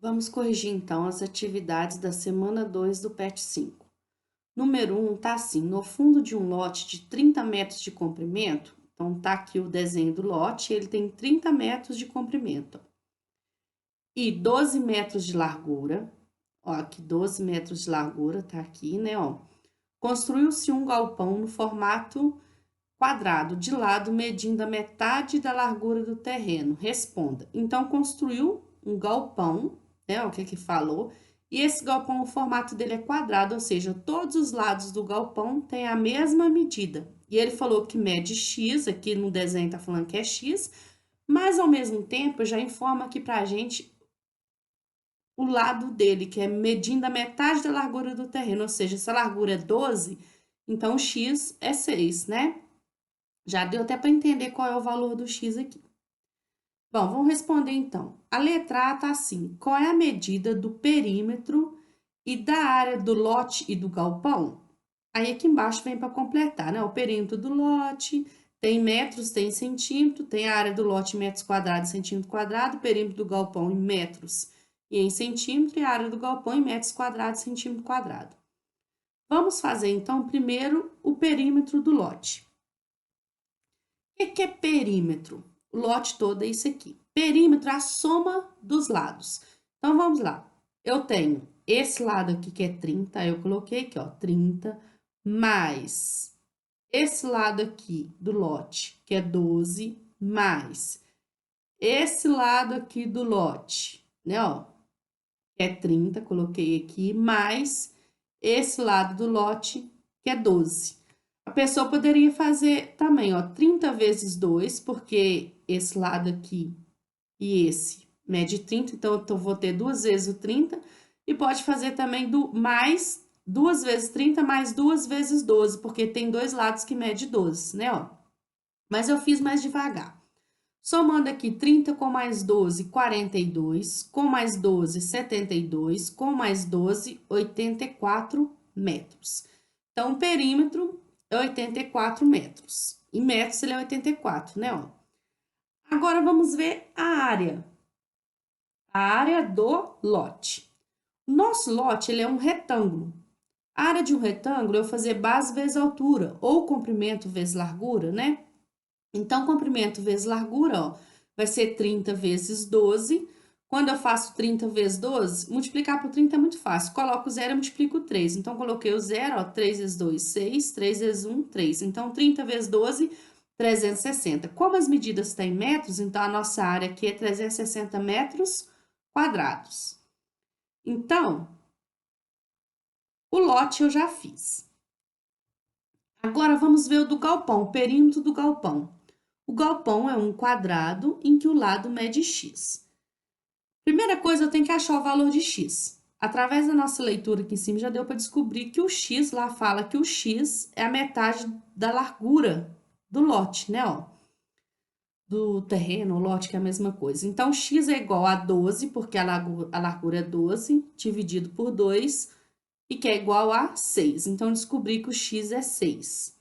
Vamos corrigir então as atividades da semana 2 do PET 5. Número 1 tá assim: no fundo de um lote de 30 metros de comprimento, então tá aqui o desenho do lote, ele tem 30 metros de comprimento e 12 metros de largura. Ó, aqui 12 metros de largura, tá aqui, né, ó. Construiu-se um galpão no formato quadrado, de lado, medindo a metade da largura do terreno. Responda. Então, construiu um galpão, né? O que falou? E esse galpão, o formato dele é quadrado, ou seja, todos os lados do galpão têm a mesma medida. E ele falou que mede X, aqui no desenho tá falando que é X, mas ao mesmo tempo já informa aqui pra gente o lado dele, que é medindo a metade da largura do terreno, ou seja, se a largura é 12, então o X é 6, né? Já deu até para entender qual é o valor do X aqui. Bom, vamos responder então. A letra A tá assim: qual é a medida do perímetro e da área do lote e do galpão? Aí aqui embaixo vem para completar, né? O perímetro do lote tem metros, tem centímetro, tem a área do lote em metros quadrados, centímetro quadrado, o perímetro do galpão em metros e em centímetro, e a área do galpão em metros quadrados, centímetro quadrado. Vamos fazer então primeiro o perímetro do lote. O que é perímetro? O lote todo é isso aqui. Perímetro é a soma dos lados. Então, vamos lá. Eu tenho esse lado aqui que é 30, eu coloquei aqui, ó, 30, mais esse lado aqui do lote, que é 12, mais esse lado aqui do lote, né, ó, que é 30, coloquei aqui, mais esse lado do lote, que é 12. A pessoa poderia fazer também, ó, 30 vezes 2, porque esse lado aqui e esse mede 30, então eu vou ter duas vezes o 30, e pode fazer também mais 2 vezes 30 mais 2 vezes 12, porque tem dois lados que mede 12, né, ó. Mas eu fiz mais devagar. Somando aqui 30 com mais 12, 42, com mais 12, 72, com mais 12, 84 metros. Então, o perímetro é 84 metros. Em metros, ele é 84, né? Ó. Agora, vamos ver a área. A área do lote. O nosso lote, ele é um retângulo. A área de um retângulo, eu fazer base vezes altura, ou comprimento vezes largura, né? Então, comprimento vezes largura, ó, vai ser 30 vezes 12. Quando eu faço 30 vezes 12, multiplicar por 30 é muito fácil. Coloco o zero e multiplico 3. Então, coloquei o zero, ó, 3 vezes 2, 6, 3 vezes 1, 3. Então, 30 vezes 12, 360. Como as medidas estão em metros, então a nossa área aqui é 360 metros quadrados. Então, o lote eu já fiz. Agora, vamos ver o do galpão, o perímetro do galpão. O galpão é um quadrado em que o lado mede x. Primeira coisa, eu tenho que achar o valor de x. Através da nossa leitura aqui em cima, já deu para descobrir que o x lá fala que o x é a metade da largura do lote, né? Ó, do terreno, o lote, que é a mesma coisa. Então, x é igual a 12, porque a largura é 12, dividido por 2, e que é igual a 6. Então, descobri que o x é 6.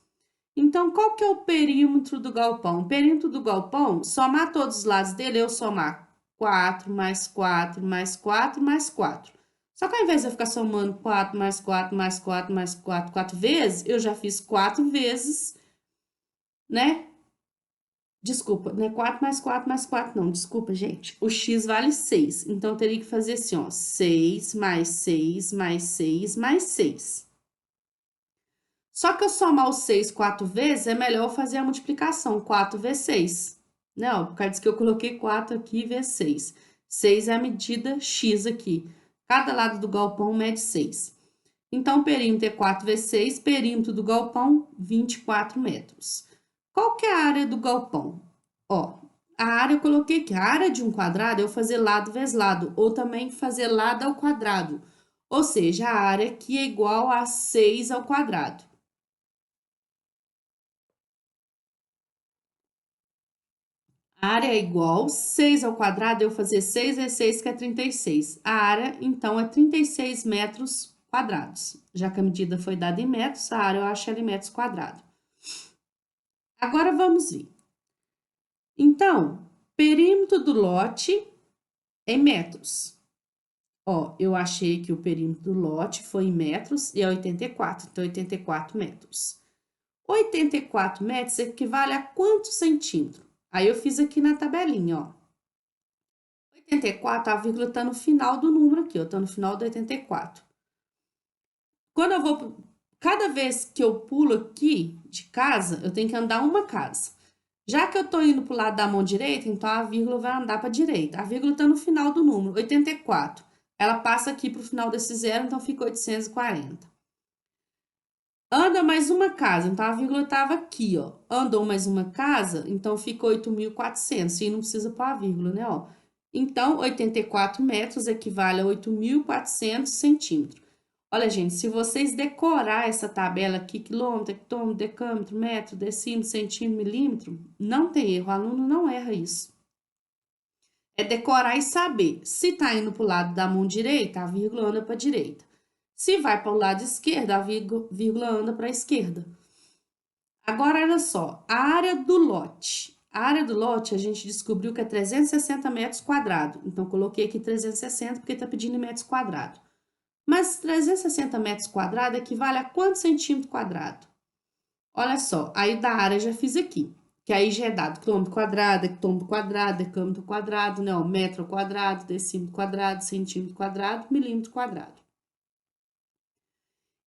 Então, qual que é o perímetro do galpão? O perímetro do galpão, somar todos os lados dele, eu somar 4 mais 4 mais 4 mais 4. Só que ao invés de eu ficar somando 4 mais 4 mais 4 mais 4, 4 vezes, eu já fiz 4 vezes, né? Desculpa, não é 4 mais 4 mais 4, não. Desculpa, gente. O x vale 6. Então, eu teria que fazer assim, ó. 6 mais 6 mais 6 mais 6. Só que eu somar o 6 4 vezes, é melhor eu fazer a multiplicação, 4 vezes 6. Não, por causa que eu coloquei 4 aqui vezes 6. 6 é a medida X aqui. Cada lado do galpão mede 6. Então, o perímetro é 4 vezes 6, perímetro do galpão, 24 metros. Qual que é a área do galpão? Ó, a área eu coloquei aqui, a área de um quadrado é eu fazer lado vezes lado, ou também fazer lado ao quadrado. Ou seja, a área aqui é igual a 6 ao quadrado. A área é igual 6 ao quadrado, eu fazer 6 vezes 6, que é 36. A área, então, é 36 metros quadrados. Já que a medida foi dada em metros, a área eu acho ela em metros quadrados. Agora, vamos ver. Então, perímetro do lote em metros. Ó, eu achei que o perímetro do lote foi em metros e é 84, então 84 metros. 84 metros equivale a quantos centímetros? Aí eu fiz aqui na tabelinha, ó. 84, a vírgula está no final do número aqui, ó, tá no final do 84. Quando eu vou, cada vez que eu pulo aqui de casa, eu tenho que andar uma casa. Já que eu tô indo pro lado da mão direita, então a vírgula vai andar para direita. A vírgula tá no final do número, 84. Ela passa aqui pro final desse zero, então fica 840. Anda mais uma casa, então a vírgula estava aqui, ó. Andou mais uma casa, então fica 8.400. E não precisa pôr a vírgula, né, ó. Então, 84 metros equivale a 8.400 centímetros. Olha, gente, se vocês decorar essa tabela aqui, quilômetro, hectômetro, decâmetro, metro, decímetro, centímetro, milímetro, não tem erro, o aluno não erra isso. É decorar e saber. Se tá indo para o lado da mão direita, a vírgula anda para a direita. Se vai para o lado esquerdo, a vírgula anda para a esquerda. Agora, olha só, a área do lote. A área do lote, a gente descobriu que é 360 metros quadrados. Então, coloquei aqui 360 porque está pedindo em metros quadrados. Mas 360 metros quadrados equivale a quantos centímetros quadrados? Olha só, aí da área já fiz aqui. Que aí já é dado quilômetro quadrado, hectômetro quadrado, decâmetro quadrado, né? Ó, metro quadrado, decímetro quadrado, centímetro quadrado, milímetro quadrado.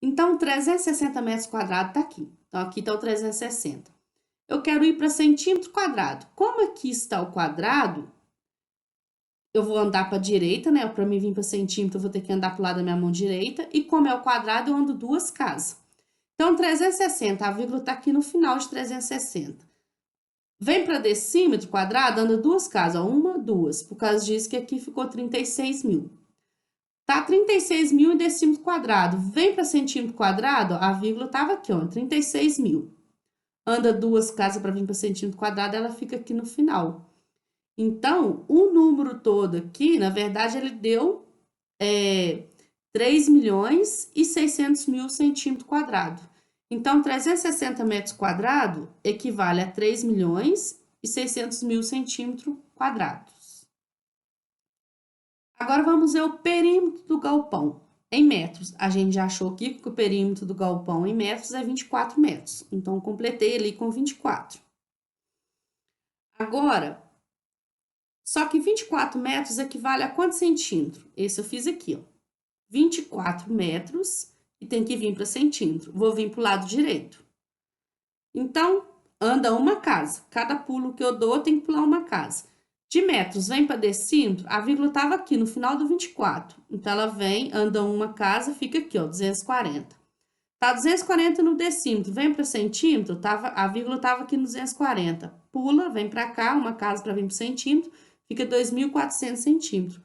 Então, 360 metros quadrados tá aqui. Então, aqui tá o 360. Eu quero ir para centímetro quadrado. Como aqui está o quadrado, eu vou andar para a direita, né? Para mim vir para centímetro, eu vou ter que andar para o lado da minha mão direita. E como é o quadrado, eu ando duas casas. Então, 360, a vírgula está aqui no final de 360. Vem para decímetro quadrado, anda duas casas, ó, uma, duas. Por causa disso que aqui ficou 36 mil. Tá 36 mil em decímetro quadrado. Vem para centímetro quadrado, a vírgula estava aqui, ó, 36 mil. Anda duas casas para vir para centímetro quadrado, ela fica aqui no final. Então, o número todo aqui, na verdade, ele deu 3 milhões e 600 mil centímetros quadrados. Então, 360 metros quadrados equivale a 3 milhões e 600 mil centímetros quadrados. Agora, vamos ver o perímetro do galpão em metros. A gente já achou aqui que o perímetro do galpão em metros é 24 metros. Então, completei ali com 24. Agora, só que 24 metros equivale a quantos centímetros? Esse eu fiz aqui, ó. 24 metros e tem que vir para centímetro. Vou vir para o lado direito. Então, anda uma casa. Cada pulo que eu dou, tem que pular uma casa. De metros, vem para decímetro, a vírgula estava aqui no final do 24. Então, ela vem, anda uma casa, fica aqui, ó, 240. Tá 240 no decímetro, vem para centímetro, a vírgula estava aqui no 240. Pula, vem para cá, uma casa para vir para centímetro, fica 2.400 centímetros.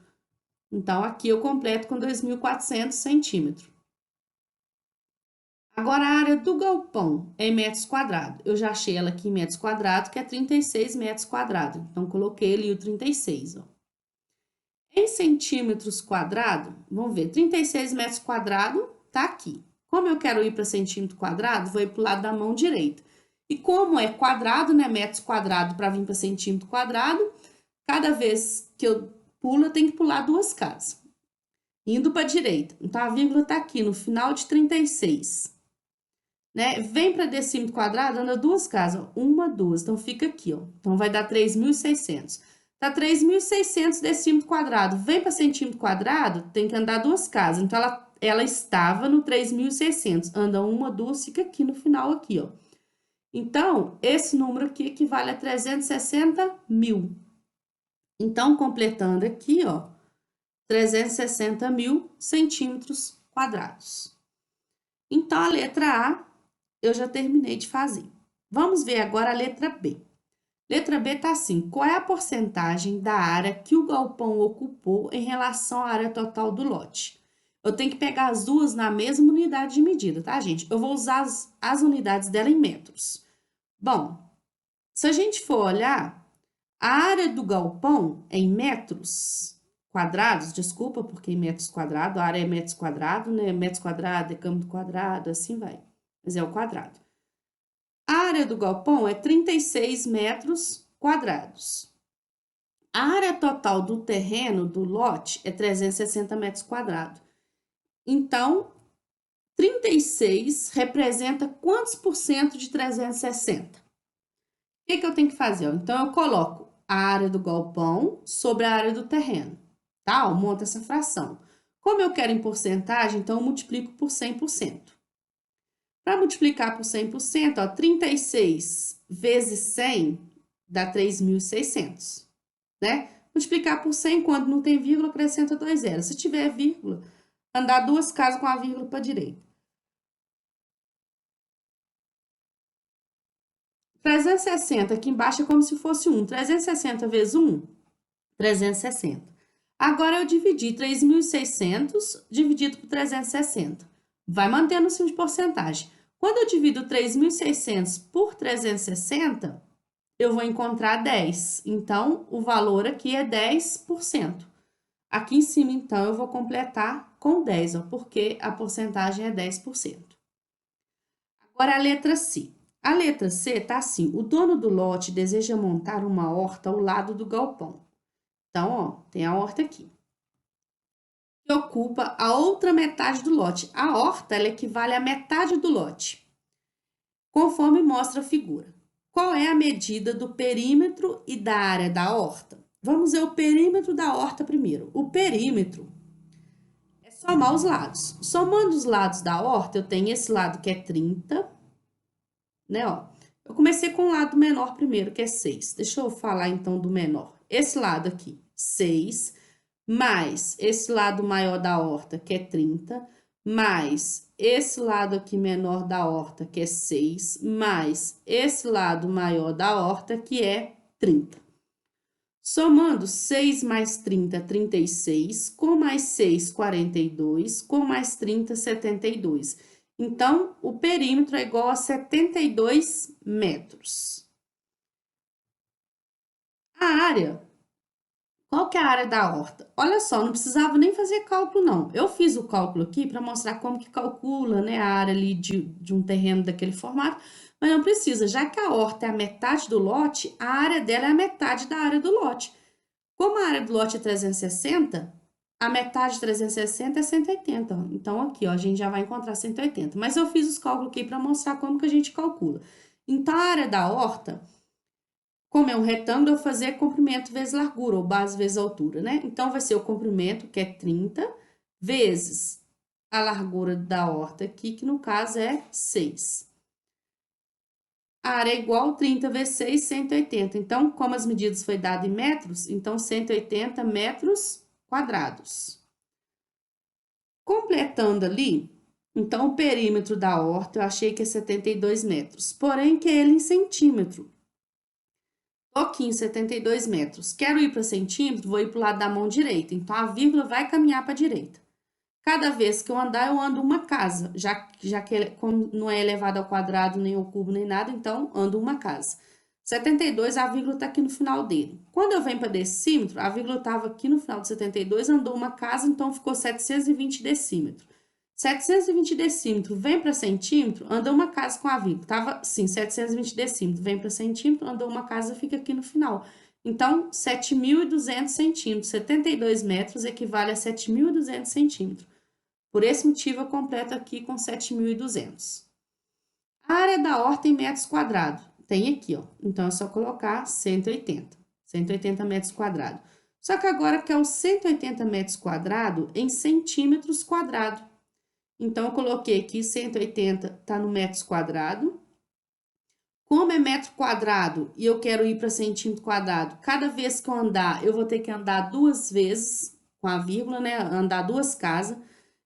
Então, aqui eu completo com 2.400 centímetros. Agora, a área do galpão é em metros quadrados. Eu já achei ela aqui em metros quadrados, que é 36 metros quadrados. Então, coloquei ali o 36, ó. Em centímetros quadrados, vamos ver, 36 metros quadrados tá aqui. Como eu quero ir para centímetro quadrado, vou ir para o lado da mão direita. E como é quadrado, né, metros quadrados para vir para centímetro quadrado, cada vez que eu pulo, eu tenho que pular duas casas. Indo para a direita. Então, a vírgula tá aqui no final de 36. Né? Vem para decímetro quadrado, anda duas casas, uma, duas, então fica aqui, ó. Então, vai dar 3.600. Tá 3.600 decímetro quadrado. Vem para centímetro quadrado, tem que andar duas casas. Então, ela estava no 3.600. Anda uma, duas, fica aqui no final, aqui, ó. Então, esse número aqui equivale a 360 mil. Então, completando aqui, ó, 360 mil centímetros quadrados. Então, a letra A eu já terminei de fazer. Vamos ver agora a letra B. Letra B tá assim: qual é a porcentagem da área que o galpão ocupou em relação à área total do lote? Eu tenho que pegar as duas na mesma unidade de medida, tá, gente? Eu vou usar as unidades dela em metros. Bom, se a gente for olhar, a área do galpão é em metros quadrados, desculpa, porque em metros quadrados, a área é metros quadrados, né? Metros quadrados, decâmetro quadrado, assim vai. Mas é o quadrado. A área do galpão é 36 metros quadrados. A área total do terreno, do lote, é 360 metros quadrados. Então, 36 representa quantos por cento de 360? O que eu tenho que fazer? Então, eu coloco a área do galpão sobre a área do terreno, tá? Eu monto essa fração. Como eu quero em porcentagem, então eu multiplico por 100%. Para multiplicar por 100%, ó, 36 vezes 100 dá 3.600, né? Multiplicar por 100, quando não tem vírgula, acrescenta 2 zeros. Se tiver vírgula, andar duas casas com a vírgula para a direita. 360 aqui embaixo é como se fosse 1. 360 vezes 1, 360. Agora eu dividi 3.600 dividido por 360. Vai mantendo o signo de porcentagem. Quando eu divido 3.600 por 360, eu vou encontrar 10. Então, o valor aqui é 10%. Aqui em cima, então, eu vou completar com 10, ó, porque a porcentagem é 10%. Agora, a letra C. A letra C tá assim: o dono do lote deseja montar uma horta ao lado do galpão. Então, ó, tem a horta aqui, que ocupa a outra metade do lote. A horta, ela equivale à metade do lote, conforme mostra a figura. Qual é a medida do perímetro e da área da horta? Vamos ver o perímetro da horta primeiro. O perímetro é somar os lados. Somando os lados da horta, eu tenho esse lado que é 30, né, ó. Eu comecei com o lado menor primeiro, que é 6. Deixa eu falar então do menor. Esse lado aqui, 6, mais esse lado maior da horta, que é 30, mais esse lado aqui menor da horta, que é 6, mais esse lado maior da horta, que é 30. Somando 6 mais 30, 36, com mais 6, 42, com mais 30, 72. Então, o perímetro é igual a 72 metros. A área, qual que é a área da horta? Olha só, não precisava nem fazer cálculo, não. Eu fiz o cálculo aqui para mostrar como que calcula, né, a área ali de um terreno daquele formato, mas não precisa, já que a horta é a metade do lote, a área dela é a metade da área do lote. Como a área do lote é 360, a metade de 360 é 180. Então, aqui, ó, a gente já vai encontrar 180. Mas eu fiz os cálculos aqui para mostrar como que a gente calcula. Então, a área da horta, como é um retângulo, eu vou fazer comprimento vezes largura, ou base vezes altura, né? Então, vai ser o comprimento, que é 30, vezes a largura da horta aqui, que no caso é 6. A área é igual 30 vezes 6, 180. Então, como as medidas foi dado em metros, então 180 metros quadrados. Completando ali, então o perímetro da horta eu achei que é 72 metros, porém que é ele em centímetro. Tô aqui em 72 metros. Quero ir para centímetro, vou ir para o lado da mão direita. Então, a vírgula vai caminhar para a direita. Cada vez que eu andar, eu ando uma casa, já que como não é elevado ao quadrado, nem ao cubo, nem nada, então ando uma casa. 72, a vírgula está aqui no final dele. Quando eu venho para decímetro, a vírgula estava aqui no final de 72, andou uma casa, então ficou 720 decímetros. 720 decímetros, vem para centímetro, anda uma casa com a vírgula. Tava, sim, 720 decímetros, vem para centímetro, andou uma casa, fica aqui no final. Então, 7.200 centímetros, 72 metros equivale a 7.200 centímetros. Por esse motivo, eu completo aqui com 7.200. A área da horta em metros quadrados, tem aqui, ó. Então, é só colocar 180. 180 metros quadrados. Só que agora que é os 180 metros quadrados em centímetros quadrados. Então, eu coloquei aqui 180, tá no metros quadrados. Como é metro quadrado e eu quero ir para centímetro quadrado, cada vez que eu andar, eu vou ter que andar duas vezes, com a vírgula, né? Andar duas casas.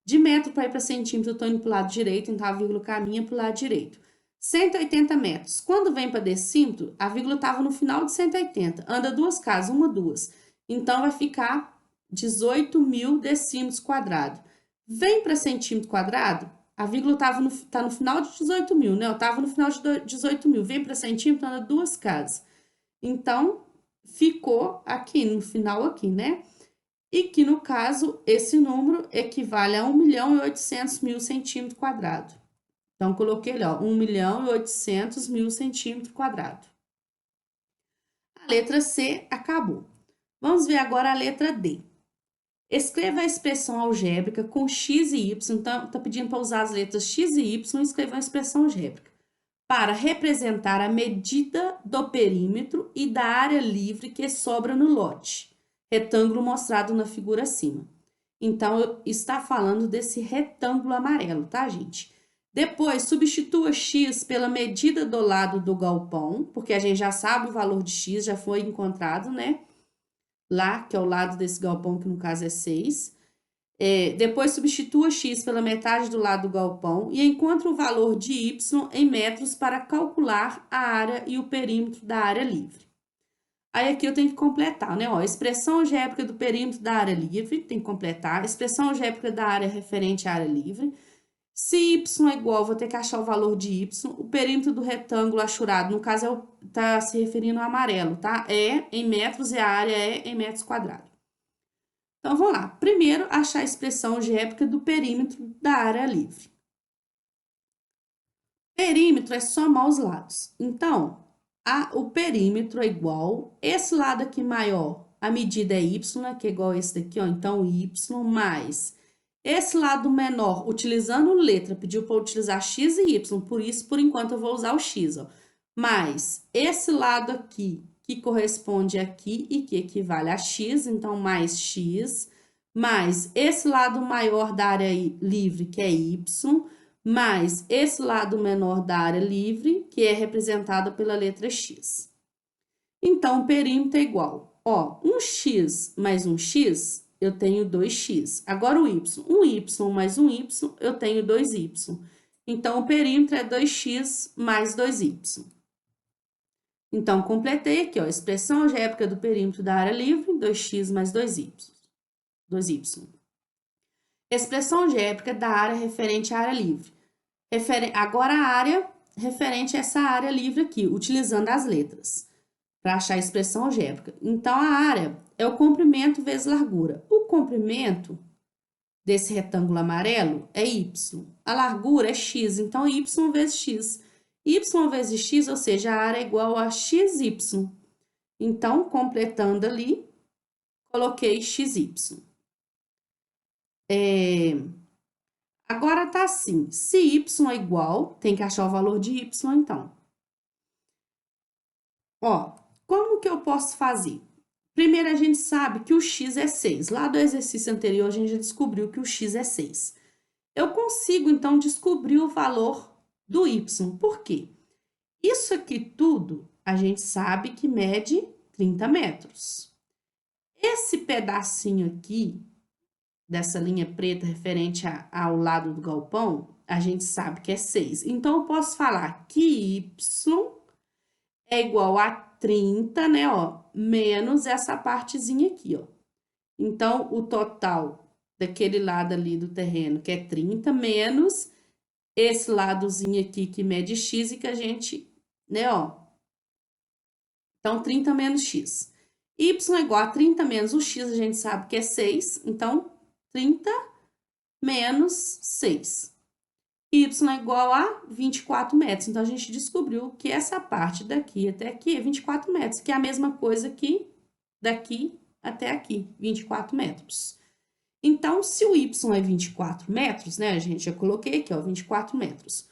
De metro para ir para centímetro, eu estou indo para o lado direito, então a vírgula caminha para o lado direito. 180 metros. Quando vem para decímetro, a vírgula estava no final de 180. Anda duas casas, uma, duas. Então, vai ficar 18.000 decímetros quadrados. Vem para centímetro quadrado, a vírgula tá no final de 18.000, né? Eu tava no final de 18.000. Vem para centímetro, anda duas casas. Então, ficou aqui, no final aqui, né? E que, no caso, esse número equivale a 1.800.000 centímetros quadrados. Então, coloquei ali, ó, 1.800.000 centímetros quadrados. A letra C acabou. Vamos ver agora a letra D. Escreva a expressão algébrica com x e y. Então, está pedindo para usar as letras x e y e escrever uma expressão algébrica para representar a medida do perímetro e da área livre que sobra no lote, retângulo mostrado na figura acima. Então, está falando desse retângulo amarelo, tá, gente? Depois, substitua x pela medida do lado do galpão, porque a gente já sabe o valor de x, já foi encontrado, né? Lá, que é o lado desse galpão, que no caso é 6. Depois, substitua x pela metade do lado do galpão e encontre o valor de y em metros para calcular a área e o perímetro da área livre. Aí aqui eu tenho que completar, né? Ó, expressão algébrica do perímetro da área livre, tem que completar. Expressão algébrica da área referente à área livre. Se y é igual, vou ter que achar o valor de y. O perímetro do retângulo achurado, no caso, está se referindo ao amarelo, tá? É em metros e a área é em metros quadrados. Então, vamos lá. Primeiro, achar a expressão algébrica do perímetro da área livre. Perímetro é somar os lados. Então, o perímetro é igual, esse lado aqui maior, a medida é y, né, que é igual a esse daqui, ó, então y mais esse lado menor, utilizando letra, pediu para utilizar x e y, por isso, por enquanto, eu vou usar o x, ó, mais esse lado aqui, que corresponde aqui e que equivale a x, então, mais x, mais esse lado maior da área livre, que é y, mais esse lado menor da área livre, que é representado pela letra x. Então, o perímetro é igual, ó, um x mais um x, eu tenho 2x. Agora, o y, um y mais um y, eu tenho 2y. Então, o perímetro é 2x mais 2y. Então, completei aqui, ó, a expressão algébrica do perímetro da área livre, 2x mais 2y. Expressão algébrica da área referente à área livre. Agora, a área referente a essa área livre aqui, utilizando as letras, para achar a expressão algébrica. Então, a área é o comprimento vezes largura. O comprimento desse retângulo amarelo é y. A largura é x, então y vezes x. Y vezes x, ou seja, a área é igual a xy. Então, completando ali, coloquei xy. Agora tá assim, se y é igual, tem que achar o valor de y, então. Ó, como que eu posso fazer? Primeiro, a gente sabe que o x é 6. Lá do exercício anterior, a gente já descobriu que o x é 6. Eu consigo, então, descobrir o valor do y. Por quê? Isso aqui tudo, a gente sabe que mede 30 metros. Esse pedacinho aqui, dessa linha preta referente ao lado do galpão, a gente sabe que é 6. Então, eu posso falar que y é igual a 30, né, ó, menos essa partezinha aqui, ó. Então, o total daquele lado ali do terreno, que é 30, menos esse ladozinho aqui que mede x e que a gente, né, ó. Então, 30 menos x. Y é igual a 30 menos o x, a gente sabe que é 6, então, 30 menos 6. Y é igual a 24 metros. Então, a gente descobriu que essa parte daqui até aqui é 24 metros, que é a mesma coisa que daqui até aqui, 24 metros. Então, se o Y é 24 metros, né, a gente já coloquei aqui, ó, 24 metros.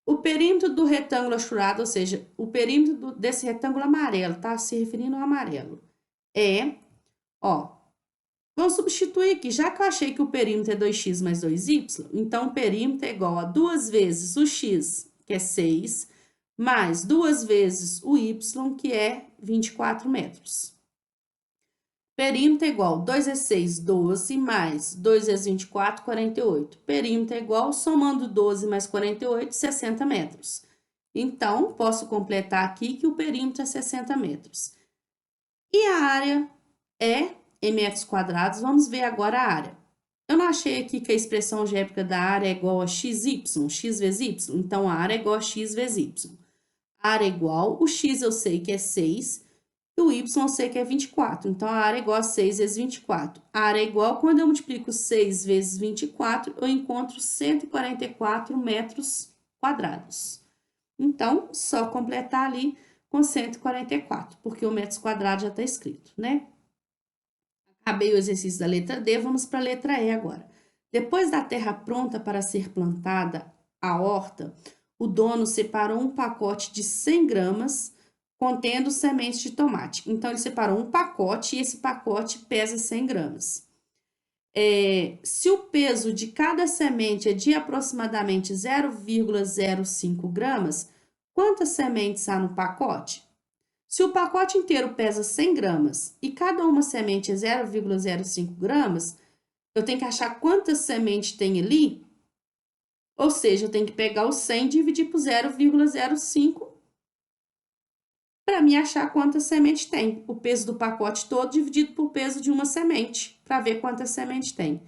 O perímetro do retângulo achurado, ou seja, o perímetro desse retângulo amarelo, tá se referindo ao amarelo, ó, vamos substituir aqui, já que eu achei que o perímetro é 2x mais 2y, então o perímetro é igual a 2 vezes o x, que é 6, mais 2 vezes o y, que é 24 metros. Perímetro é igual 2 vezes 6, 12, mais 2 vezes 24, 48. Perímetro é igual, somando 12 mais 48, 60 metros. Então, posso completar aqui que o perímetro é 60 metros. E a área é em metros quadrados, vamos ver agora a área. Eu não achei aqui que a expressão algébrica da área é igual a xy, x vezes y, então a área é igual a x vezes y. A área é igual, o x eu sei que é 6, e o y eu sei que é 24, então a área é igual a 6 vezes 24. A área é igual, quando eu multiplico 6 vezes 24, eu encontro 144 metros quadrados. Então, só completar ali com 144, porque o metros quadrados já está escrito, né? Acabei o exercício da letra D, vamos para a letra E agora. Depois da terra pronta para ser plantada, a horta, o dono separou um pacote de 100 gramas contendo sementes de tomate. Então, ele separou um pacote e esse pacote pesa 100 gramas. Se o peso de cada semente é de aproximadamente 0,05 gramas, quantas sementes há no pacote? Se o pacote inteiro pesa 100 gramas e cada uma semente é 0,05 gramas, eu tenho que achar quantas sementes tem ali, ou seja, eu tenho que pegar o 100 e dividir por 0,05 para me achar quantas sementes tem. O peso do pacote todo dividido por peso de uma semente, para ver quantas sementes tem.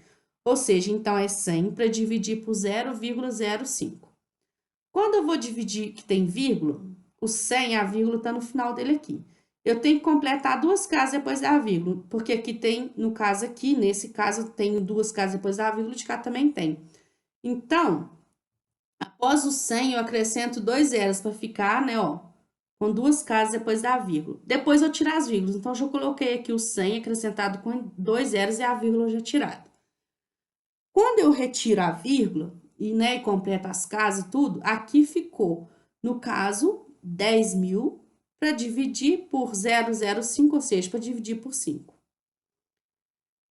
Ou seja, então é 100 para dividir por 0,05. Quando eu vou dividir que tem vírgula, o 100, a vírgula está no final dele aqui. Eu tenho que completar duas casas depois da vírgula, porque aqui tem, no caso aqui, nesse caso, eu tenho duas casas depois da vírgula, de cá também tem. Então, após o 100, eu acrescento 2 zeros para ficar, né, ó, com duas casas depois da vírgula. Depois eu tiro as vírgulas, então, eu já coloquei aqui o 100 acrescentado com 2 zeros e a vírgula já tirada. Quando eu retiro a vírgula, e, né, completo as casas e tudo, aqui ficou, no caso, 10.000 para dividir por 0,05, ou seja, para dividir por 5.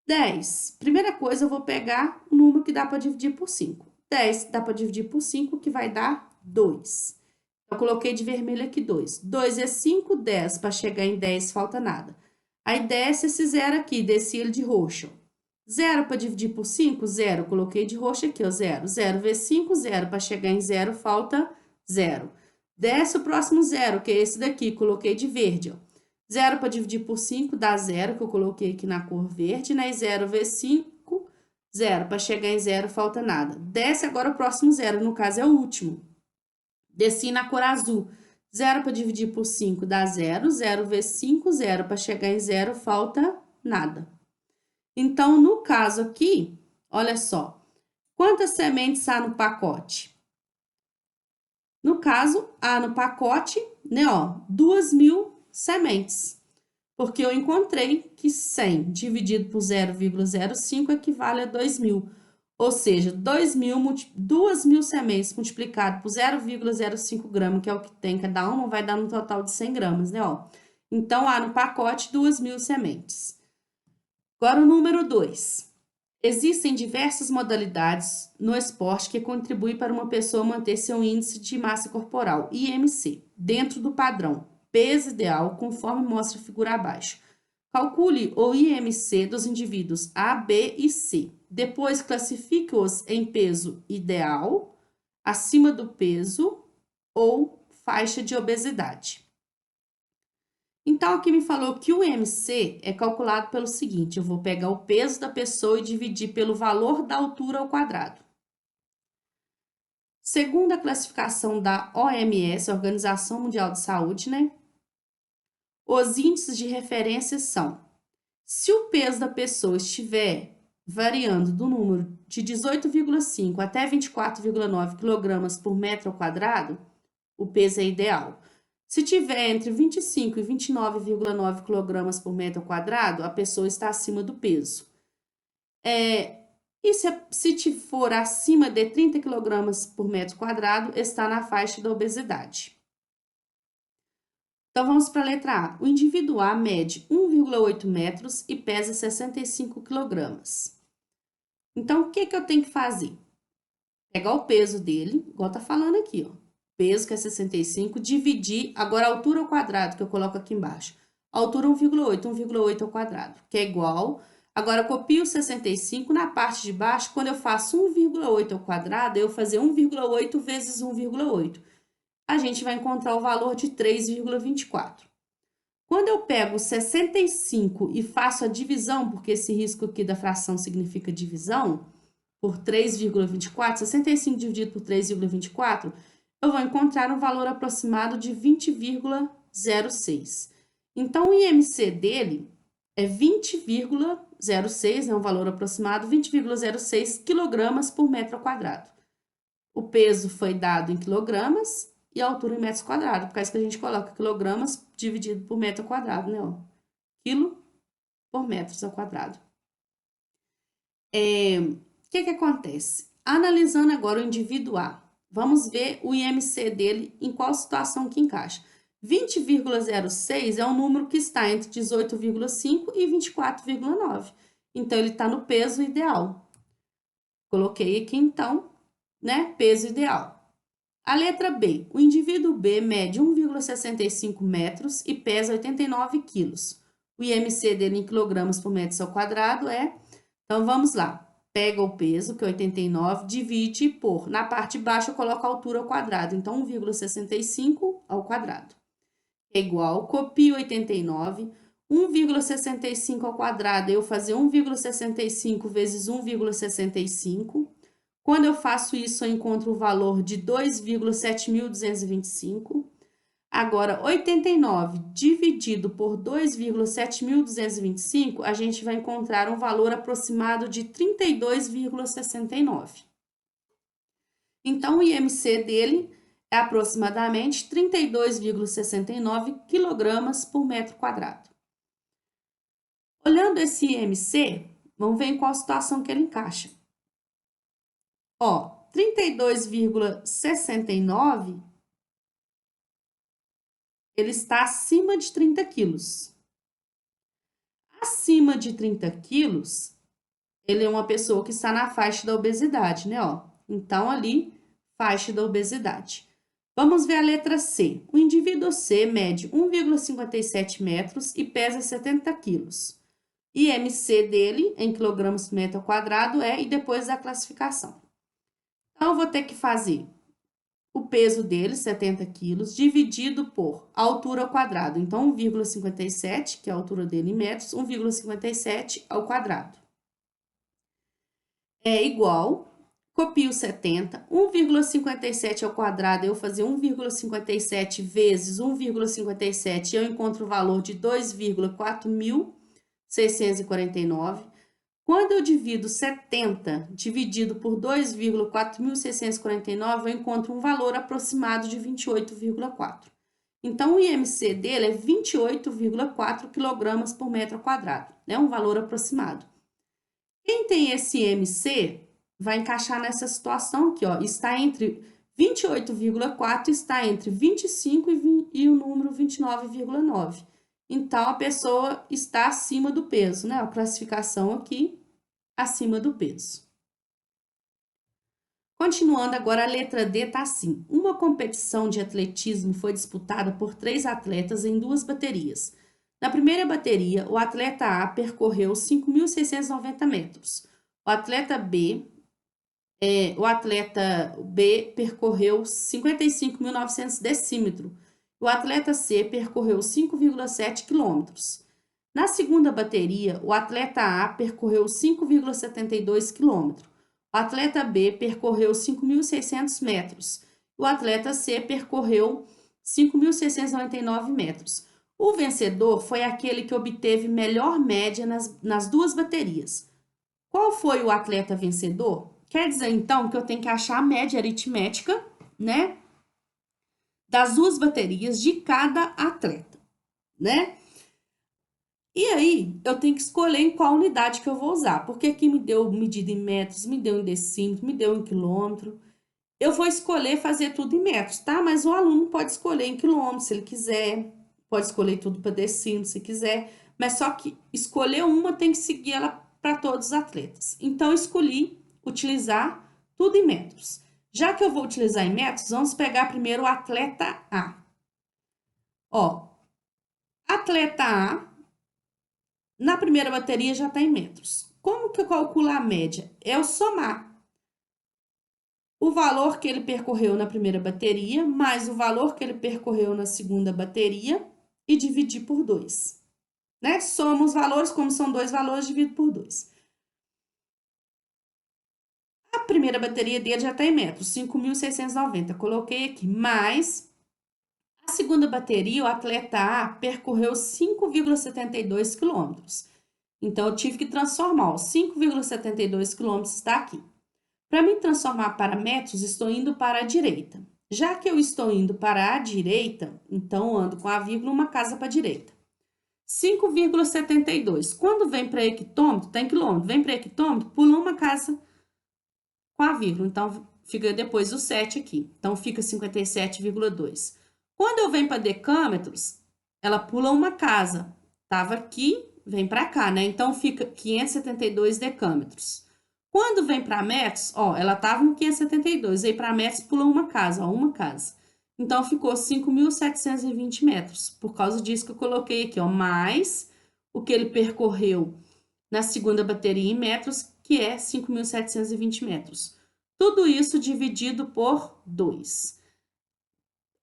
10. Primeira coisa, eu vou pegar o número que dá para dividir por 5. 10 dá para dividir por 5, que vai dar 2. Eu coloquei de vermelho aqui 2. 2 é 5, 10. Para chegar em 10, falta nada. Aí desce esse zero aqui, desci ele de roxo. 0 para dividir por 5, 0. Coloquei de roxo aqui, ó, 0. 0 vezes 5, 0. Para chegar em 0, falta 0. Desce o próximo 0, que é esse daqui, coloquei de verde, ó. 0 para dividir por 5 dá 0, que eu coloquei aqui na cor verde, né? E 0 vezes 5, 0. Para chegar em 0, falta nada. Desce agora o próximo 0, no caso é o último. Desci na cor azul. 0 para dividir por 5 dá 0. 0 vezes 5, 0. Para chegar em 0, falta nada. Então, no caso aqui, olha só. Quantas sementes há no pacote? No caso, há no pacote, né, ó, 2.000 sementes. Porque eu encontrei que 100 dividido por 0,05 equivale a 2.000. Ou seja, 2.000 sementes multiplicado por 0,05 gramas, que é o que tem cada uma, vai dar um total de 100 gramas, né, ó. Então, há no pacote 2.000 sementes. Agora, o número 2. Existem diversas modalidades no esporte que contribuem para uma pessoa manter seu índice de massa corporal, IMC, dentro do padrão peso ideal, conforme mostra a figura abaixo. Calcule o IMC dos indivíduos A, B e C. Depois, classifique-os em peso ideal, acima do peso ou faixa de obesidade. Então, aqui me falou que o IMC é calculado pelo seguinte, eu vou pegar o peso da pessoa e dividir pelo valor da altura ao quadrado. Segundo a classificação da OMS, Organização Mundial de Saúde, né? Os índices de referência são: se o peso da pessoa estiver variando do número de 18,5 até 24,9 kg por metro ao quadrado, o peso é ideal. Se tiver entre 25 e 29,9 kg por metro ao quadrado, a pessoa está acima do peso. E se for acima de 30 kg por metro quadrado, está na faixa da obesidade. Então, vamos para a letra A. O indivíduo A mede 1,8 metros e pesa 65 kg. Então, o que eu tenho que fazer? Pegar o peso dele, igual tá falando aqui, ó. Peso, que é 65, dividir, agora a altura ao quadrado, que eu coloco aqui embaixo. A altura 1,8 ao quadrado, que é igual. Agora, copio o 65 na parte de baixo, quando eu faço 1,8 ao quadrado, eu vou fazer 1,8 vezes 1,8. A gente vai encontrar o valor de 3,24. Quando eu pego 65 e faço a divisão, porque esse risco aqui da fração significa divisão, por 3,24, 65 dividido por 3,24, eu vou encontrar um valor aproximado de 20,06. Então, o IMC dele é 20,06, é um valor aproximado, 20,06 quilogramas por metro quadrado. O peso foi dado em quilogramas e a altura em metros quadrados, por causa que a gente coloca quilogramas dividido por metro quadrado, né? Ó. Quilo por metros ao quadrado. O que acontece? Analisando agora o indivíduo A, vamos ver o IMC dele em qual situação que encaixa. 20,06 é um número que está entre 18,5 e 24,9. Então, ele está no peso ideal. Coloquei aqui, então, né, peso ideal. A letra B. O indivíduo B mede 1,65 metros e pesa 89 quilos. O IMC dele em quilogramas por metro ao quadrado é... Então, vamos lá. Pega o peso, que é 89, divide por... Na parte de baixo, eu coloco a altura ao quadrado. Então, 1,65 ao quadrado. É igual, copio 89, 1,65 ao quadrado, eu fazer 1,65 vezes 1,65. Quando eu faço isso, eu encontro o valor de 2,7225. Agora, 89 dividido por 2,7225, a gente vai encontrar um valor aproximado de 32,69. Então, o IMC dele é aproximadamente 32,69 quilogramas por metro quadrado. Olhando esse IMC, vamos ver em qual situação que ele encaixa. Ó, 32,69, ele está acima de 30 quilos. Acima de 30 quilos, ele é uma pessoa que está na faixa da obesidade, né? Ó, então, ali, faixa da obesidade. Vamos ver a letra C. O indivíduo C mede 1,57 metros e pesa 70 quilos. IMC dele, em quilogramas por metro quadrado, e depois a classificação. Então, eu vou ter que fazer o peso dele, 70 quilos, dividido por altura ao quadrado. Então, 1,57, que é a altura dele em metros, 1,57 ao quadrado. É igual, copio 70, 1,57 ao quadrado, eu fazer 1,57 vezes 1,57, eu encontro o valor de 2,4649. Quando eu divido 70 dividido por 2,4649, eu encontro um valor aproximado de 28,4. Então, o IMC dele é 28,4 kg por metro quadrado, né? Um valor aproximado. Quem tem esse IMC vai encaixar nessa situação aqui, ó, está entre 28,4, está entre 25 e o número 29,9. Então, a pessoa está acima do peso, né? A classificação aqui, acima do peso. Continuando agora, a letra D está assim. Uma competição de atletismo foi disputada por 3 atletas em 2 baterias. Na primeira bateria, o atleta A percorreu 5.690 metros. O atleta B percorreu 55.900 decímetros. O atleta C percorreu 5,7 quilômetros. Na segunda bateria, o atleta A percorreu 5,72 quilômetros. O atleta B percorreu 5.600 metros. O atleta C percorreu 5.699 metros. O vencedor foi aquele que obteve melhor média nas 2 baterias. Qual foi o atleta vencedor? Quer dizer, então, que eu tenho que achar a média aritmética, né, das 2 baterias de cada atleta, né? E aí, eu tenho que escolher em qual unidade que eu vou usar, porque aqui me deu medida em metros, me deu em decímetro, me deu em quilômetro. Eu vou escolher fazer tudo em metros, tá? Mas o aluno pode escolher em quilômetros, se ele quiser, pode escolher tudo para decímetro, se quiser, mas só que escolher uma tem que seguir ela para todos os atletas. Então, eu escolhi utilizar tudo em metros. Já que eu vou utilizar em metros, vamos pegar primeiro o atleta A. Ó, atleta A, na primeira bateria já está em metros. Como que eu calculo a média? É eu somar o valor que ele percorreu na primeira bateria, mais o valor que ele percorreu na segunda bateria e dividir por 2. Né? Soma os valores, como são 2 valores, divido por 2. A primeira bateria dele já está em metros, 5.690. Coloquei aqui, mais a segunda bateria, o atleta A percorreu 5,72 quilômetros. Então, eu tive que transformar, 5,72 quilômetros está aqui. Para me transformar para metros, estou indo para a direita. Já que eu estou indo para a direita, então ando com a vírgula uma casa para a direita. 5,72. Quando vem para hectômetro, tá em quilômetro, vem para hectômetro, pula uma casa com a vírgula. Então, fica depois o 7 aqui. Então, fica 57,2. Quando eu venho para decâmetros, ela pula uma casa. Tava aqui, vem para cá, né? Então, fica 572 decâmetros. Quando vem para metros, ó, ela tava no 572. Aí, para metros, pula uma casa, ó, uma casa. Então, ficou 5.720 metros. Por causa disso que eu coloquei aqui, ó, mais o que ele percorreu na segunda bateria em metros, que é 5.720 metros. Tudo isso dividido por 2.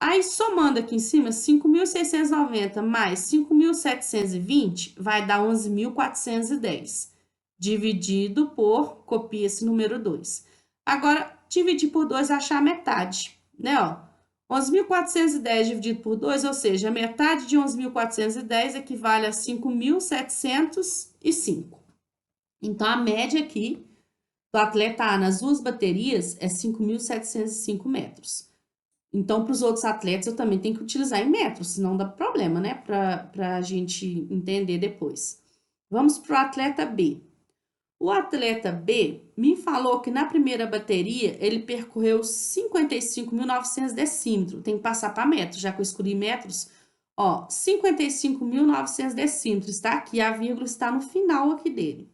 Aí, somando aqui em cima, 5.690 mais 5.720 vai dar 11.410. Dividido por, copia esse número 2. Agora, dividir por 2, achar a metade, né, ó. 11.410 dividido por 2, ou seja, a metade de 11.410 equivale a 5.705. Então, a média aqui do atleta A nas duas baterias é 5.705 metros. Então, para os outros atletas, eu também tenho que utilizar em metros, senão dá problema, né? Para a gente entender depois. Vamos para o atleta B. O atleta B me falou que na primeira bateria ele percorreu 55.900 decímetros. Tem que passar para metros, já que eu escolhi metros. Ó, 55.900 decímetros está aqui, a vírgula está no final aqui dele.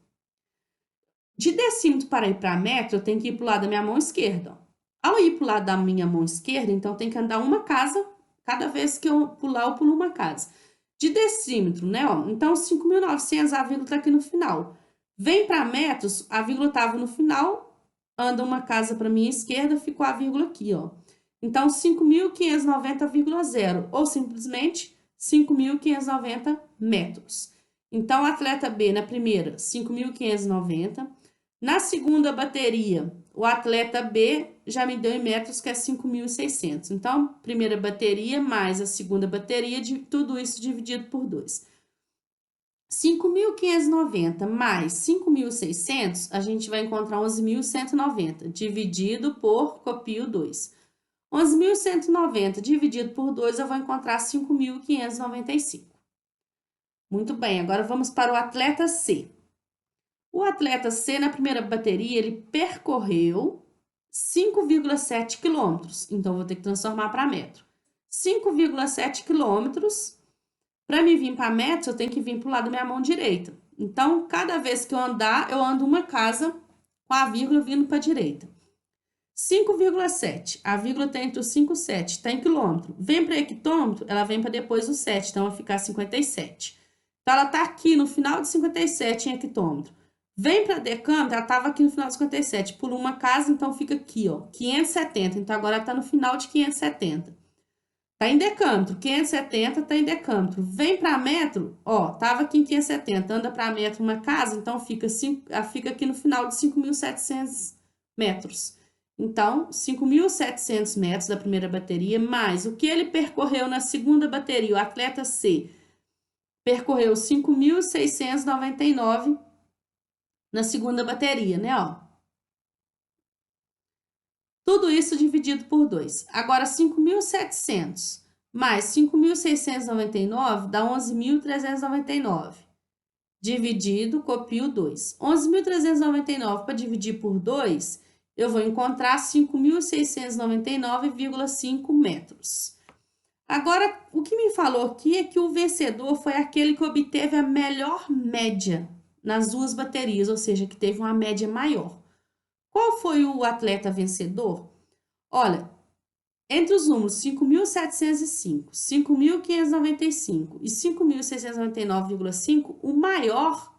De decímetro para ir para metro, eu tenho que ir para o lado da minha mão esquerda. Ao ir para o lado da minha mão esquerda, então eu tenho que andar uma casa, cada vez que eu pular, eu pulo uma casa. De decímetro, né? Ó, então, 5.900, a vírgula está aqui no final. Vem para metros, a vírgula estava no final, anda uma casa para minha esquerda, ficou a vírgula aqui, ó. Então, 5.590,0, ou simplesmente 5.590 metros. Então, atleta B na primeira, 5.590. Na segunda bateria, o atleta B já me deu em metros, que é 5.600. Então, primeira bateria mais a segunda bateria, de tudo isso dividido por 2. 5.590 mais 5.600, a gente vai encontrar 11.190, dividido por, copio 2. 11.190 dividido por 2, eu vou encontrar 5.595. Muito bem, agora vamos para o atleta C. O atleta C, na primeira bateria, ele percorreu 5,7 quilômetros. Então, vou ter que transformar para metro. 5,7 quilômetros. Para me vir para metro, eu tenho que vir para o lado da minha mão direita. Então, cada vez que eu andar, eu ando uma casa com a vírgula vindo para a direita. 5,7. A vírgula está entre o 5 e o 7, está em quilômetro. Vem para hectômetro, ela vem para depois do 7, então vai ficar 57. Então, ela está aqui no final de 57 em hectômetro. Vem para decâmetro, ela estava aqui no final de 57. Pula uma casa, então fica aqui, ó, 570. Então, agora ela está no final de 570. Tá em decâmetro, 570 tá em decâmetro. Vem para metro, ó, tava aqui em 570, anda para metro uma casa, então fica aqui no final de 5.700 metros. Então, 5.700 metros da primeira bateria, mais o que ele percorreu na segunda bateria, o atleta C percorreu 5.699 na segunda bateria, né, ó. Tudo isso dividido por 2. Agora, 5.700 mais 5.699 dá 11.399. Dividido, copio 2. 11.399 para dividir por 2, eu vou encontrar 5.699,5 metros. Agora, o que me falou aqui é que o vencedor foi aquele que obteve a melhor média nas duas baterias, ou seja, que teve uma média maior. Qual foi o atleta vencedor? Olha, entre os números 5.705, 5.595 e 5.699,5, o maior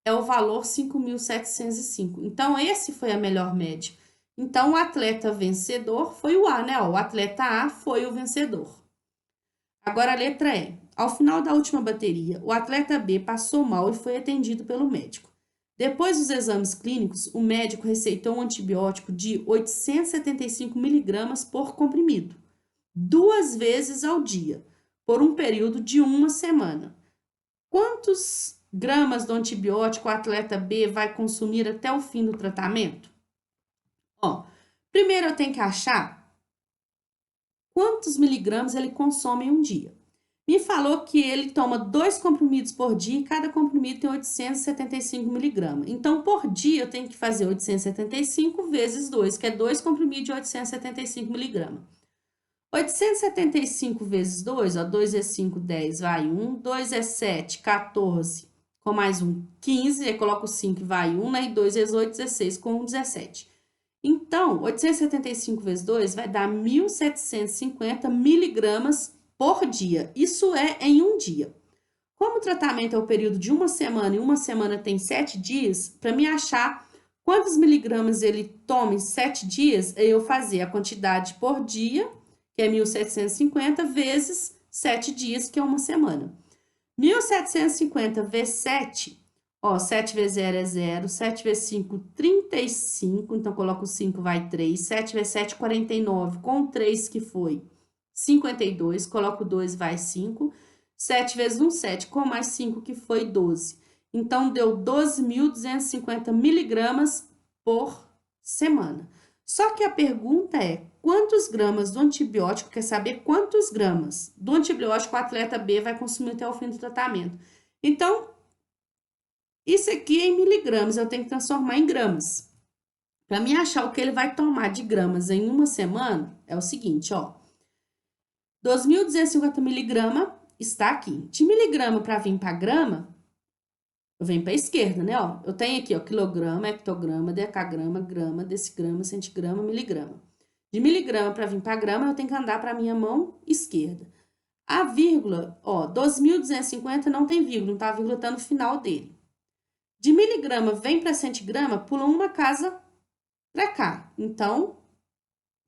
é o valor 5.705. Então, esse foi a melhor média. Então, o atleta vencedor foi o A, né? O atleta A foi o vencedor. Agora, a letra E. Ao final da última bateria, o atleta B passou mal e foi atendido pelo médico. Depois dos exames clínicos, o médico receitou um antibiótico de 875 miligramas por comprimido, 2 vezes ao dia, por um período de 1 semana. Quantos gramas do antibiótico o atleta B vai consumir até o fim do tratamento? Ó, primeiro eu tenho que achar quantos miligramas ele consome em um dia. Me falou que ele toma 2 comprimidos por dia e cada comprimido tem 875 miligramas. Então, por dia, eu tenho que fazer 875 vezes 2, que é 2 comprimidos de 875 miligramas. 875 vezes 2, ó, 2 é 5, 10, vai 1, 2 é 7, 14, com mais 1, 15, aí coloco 5 e vai 1, né? E 2 vezes 8, 16, com 1, 17. Então, 875 vezes 2 vai dar 1.750 miligramas por dia. Isso é em um dia. Como o tratamento é o período de uma semana e uma semana tem 7 dias, para me achar quantos miligramas ele toma em 7 dias, eu fazer a quantidade por dia, que é 1.750, vezes 7 dias, que é uma semana. 1.750 vezes 7, ó, 7 vezes 0 é 0, 7 vezes 5, 35, então coloco 5, vai 3, 7 vezes 7, 49, com 3 que foi 52, coloco 2, vai 5, 7 vezes 1, 7, com mais 5 que foi 12. Então, deu 12.250 miligramas por semana. Só que a pergunta é, quantos gramas do antibiótico, quer saber quantos gramas do antibiótico o atleta B vai consumir até o fim do tratamento? Então, isso aqui é em miligramas, eu tenho que transformar em gramas. Para mim achar o que ele vai tomar de gramas em uma semana, é o seguinte, ó. 2.250 miligramas está aqui. De miligrama para vir para grama, eu venho para a esquerda, né? Ó, eu tenho aqui, ó, quilograma, hectograma, decagrama, grama, decigrama, centigrama, miligrama. De miligrama para vir para grama, eu tenho que andar para a minha mão esquerda. A vírgula, ó, 2.250 não tem vírgula, então a vírgula está no final dele. De miligrama vem para centigrama, pula uma casa para cá. Então,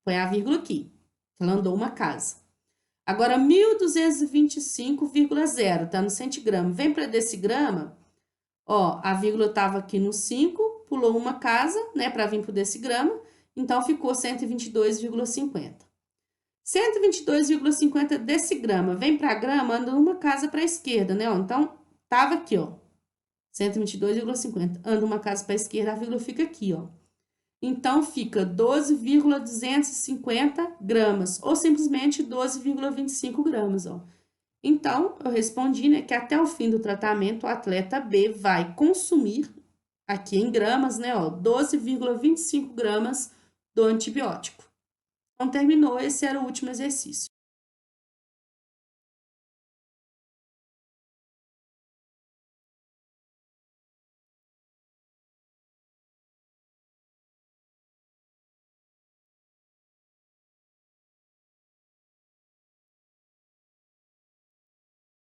põe a vírgula aqui. Ela andou uma casa. Agora, 1.225,0 tá no centigrama. Vem para decigrama, ó, a vírgula estava aqui no 5, pulou uma casa, né, para vir para o decigrama, então ficou 122,50. 122,50 decigrama, vem para grama, anda uma casa para a esquerda, né, ó, então tava aqui, ó, 122,50, anda uma casa para a esquerda, a vírgula fica aqui, ó. Então, fica 12,250 gramas, ou simplesmente 12,25 gramas, ó. Então, eu respondi, né, que até o fim do tratamento, o atleta B vai consumir, aqui em gramas, né, ó, 12,25 gramas do antibiótico. Então, terminou, esse era o último exercício.